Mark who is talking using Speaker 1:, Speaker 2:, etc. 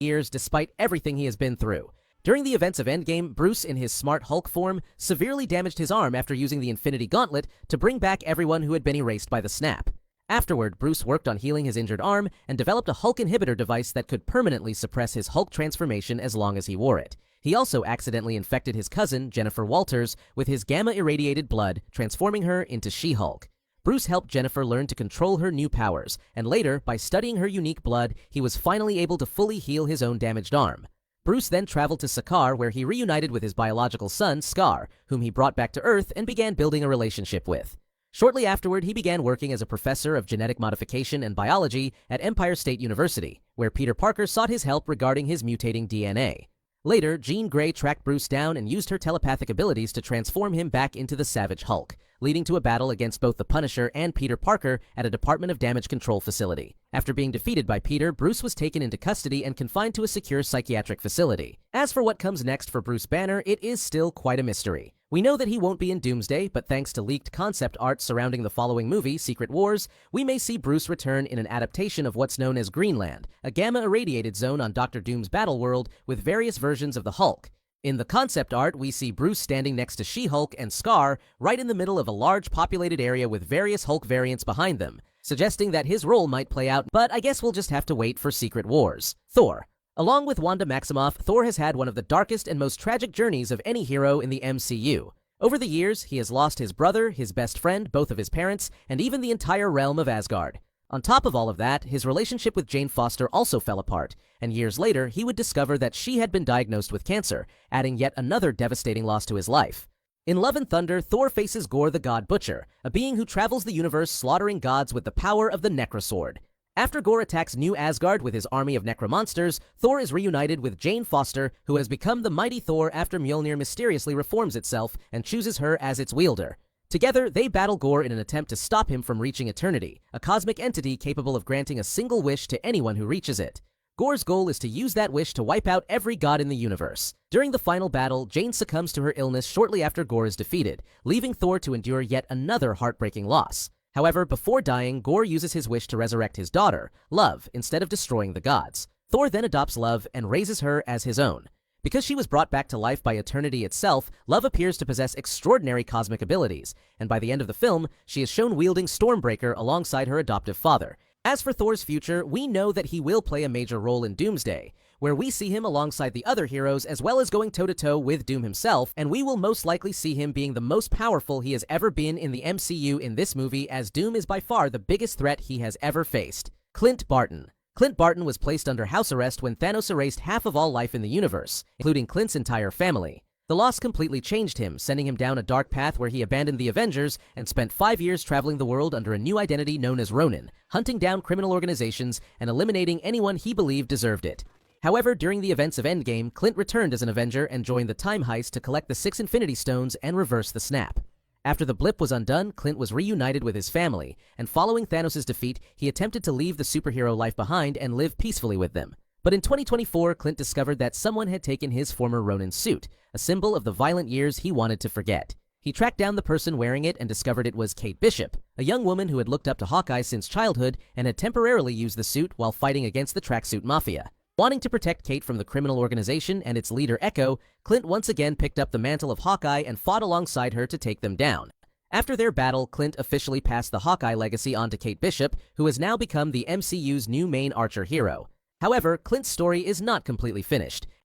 Speaker 1: years despite everything he has been through. During the events of Endgame, Bruce, in his smart Hulk form, severely damaged his arm after using the Infinity Gauntlet to bring back everyone who had been erased by the snap. Afterward, Bruce worked on healing his injured arm and developed a Hulk inhibitor device that could permanently suppress his Hulk transformation as long as he wore it. He also accidentally infected his cousin, Jennifer Walters, with his gamma-irradiated blood, transforming her into She-Hulk. Bruce helped Jennifer learn to control her new powers, and later, by studying her unique blood, he was finally able to fully heal his own damaged arm. Bruce then traveled to Sakaar, where he reunited with his biological son, Skaar, whom he brought back to Earth and began building a relationship with. Shortly afterward, he began working as a professor of genetic modification and biology at Empire State University, where Peter Parker sought his help regarding his mutating DNA. Later, Jean Grey tracked Bruce down and used her telepathic abilities to transform him back into the Savage Hulk, leading to a battle against both the Punisher and Peter Parker at a Department of Damage Control facility. After being defeated by Peter, Bruce was taken into custody and confined to a secure psychiatric facility. As for what comes next for Bruce Banner, it is still quite a mystery. We know that he won't be in Doomsday, but thanks to leaked concept art surrounding the following movie, Secret Wars, we may see Bruce return in an adaptation of what's known as Greenland, a gamma-irradiated zone on Dr. Doom's battleworld with various versions of the Hulk. In the concept art, we see Bruce standing next to She-Hulk and Skaar right in the middle of a large populated area with various Hulk variants behind them, suggesting that his role might play out, but I guess we'll just have to wait for Secret Wars. Thor. Along with Wanda Maximoff, Thor has had one of the darkest and most tragic journeys of any hero in the MCU. Over the years, he has lost his brother, his best friend, both of his parents, and even the entire realm of Asgard. On top of all of that, his relationship with Jane Foster also fell apart, and years later, he would discover that she had been diagnosed with cancer, adding yet another devastating loss to his life. In Love and Thunder, Thor faces Gorr the God Butcher, a being who travels the universe slaughtering gods with the power of the Necrosword. After Gorr attacks New Asgard with his army of necromonsters, Thor is reunited with Jane Foster, who has become the mighty Thor after Mjolnir mysteriously reforms itself and chooses her as its wielder. Together, they battle Gorr in an attempt to stop him from reaching eternity, a cosmic entity capable of granting a single wish to anyone who reaches it. Gorr's goal is to use that wish to wipe out every god in the universe. During the final battle, Jane succumbs to her illness shortly after Gorr is defeated, leaving Thor to endure yet another heartbreaking loss. However, before dying, Gorr uses his wish to resurrect his daughter, Love, instead of destroying the gods. Thor then adopts Love and raises her as his own. Because she was brought back to life by eternity itself, Love appears to possess extraordinary cosmic abilities, and by the end of the film, she is shown wielding Stormbreaker alongside her adoptive father. As for Thor's future, we know that he will play a major role in Doomsday, where we see him alongside the other heroes as well as going toe-to-toe with Doom himself, and we will most likely see him being the most powerful he has ever been in the MCU in this movie, as Doom is by far the biggest threat he has ever faced. Clint Barton. Clint Barton was placed under house arrest when Thanos erased half of all life in the universe, including Clint's entire family. The loss completely changed him, sending him down a dark path where he abandoned the Avengers and spent 5 years traveling the world under a new identity known as Ronin, hunting down criminal organizations and eliminating anyone he believed deserved it. However, during the events of Endgame, Clint returned as an Avenger and joined the Time Heist to collect the 6 Infinity Stones and reverse the snap. After the blip was undone, Clint was reunited with his family, and following Thanos' defeat, he attempted to leave the superhero life behind and live peacefully with them. But in 2024, Clint discovered that someone had taken his former Ronin suit, a symbol of the violent years he wanted to forget. He tracked down the person wearing it and discovered it was Kate Bishop, a young woman who had looked up to Hawkeye since childhood and had temporarily used the suit while fighting against the Tracksuit Mafia. Wanting to protect Kate from the criminal organization and its leader Echo, Clint once again picked up the mantle of Hawkeye and fought alongside her to take them down. After their battle, Clint officially passed the Hawkeye legacy on to Kate Bishop, who has now become the MCU's new main Archer hero. However, Clint's story is not completely finished,